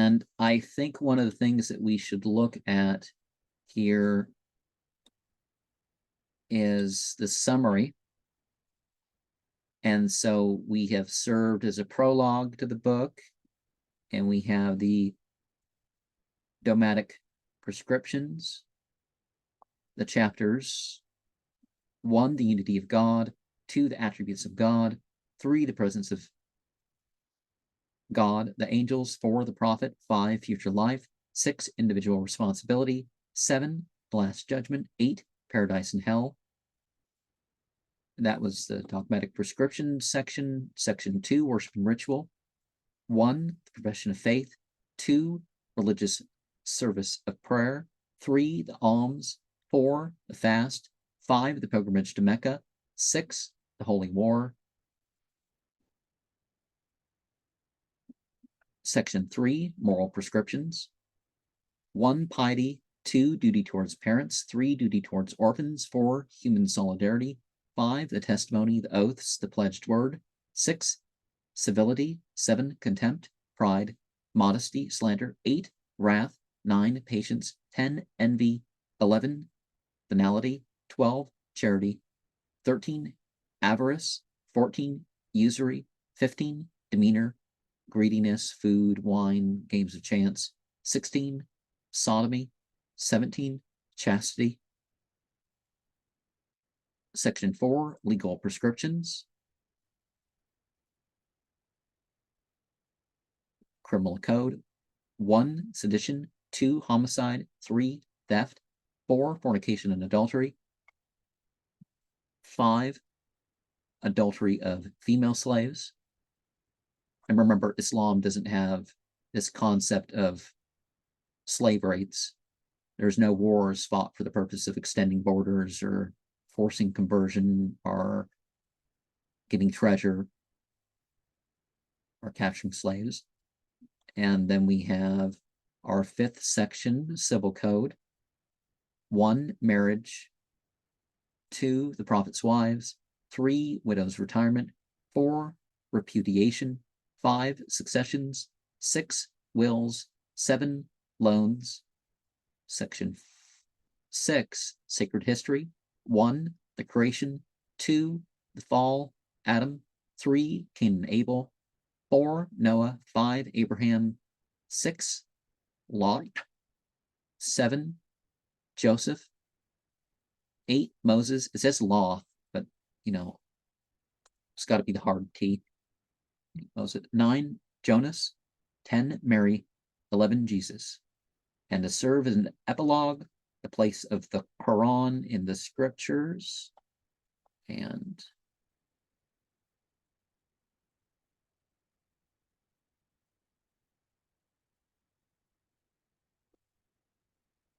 And I think one of the things that we should look at here is the summary. And so we have served as a prologue to the book, and we have the dogmatic prescriptions, the chapters 1, the unity of God, 2, the attributes of God, 3, the presence of God, the angels, 4, the prophet, 5, future life, 6, individual responsibility, 7, the last judgment, 8, paradise and hell. That was the dogmatic prescription section. Section 2, worship and ritual. 1, the profession of faith. 2, religious service of prayer. 3, the alms. 4, the fast. 5, the pilgrimage to Mecca. 6, the holy war. Section 3, moral prescriptions. 1, piety. 2, duty towards parents. 3, duty towards orphans. 4, human solidarity. 5, the testimony, the oaths, the pledged word. 6, civility. 7, contempt, pride, modesty, slander. 8, wrath. 9, patience. 10, envy. 11, venality. 12, charity. 13, avarice. 14, usury. 15, demeanor, greediness, food, wine, games of chance. 16, sodomy. 17, chastity. Section 4, legal prescriptions. Criminal code. 1, sedition. 2, homicide. 3, theft. 4, fornication and adultery. 5, adultery of female slaves. And remember, Islam doesn't have this concept of slave rates. There's no wars fought for the purpose of extending borders or forcing conversion or getting treasure or capturing slaves. And then we have our 5th section, civil code. 1, marriage. 2, the prophet's wives. 3, widow's retirement. 4, repudiation. 5, successions. 6, wills. 7, loans. Section 6, sacred history. 1, the creation. 2, the fall, Adam. 3, Cain and Abel. 4, Noah. 5, Abraham. 6, Lot. 7, Joseph. 8, Moses. It says law, but it's got to be the hard T. Moses. 9, Jonas. 10, Mary. 11, Jesus. And to serve as an epilogue, the place of the Koran in the scriptures. And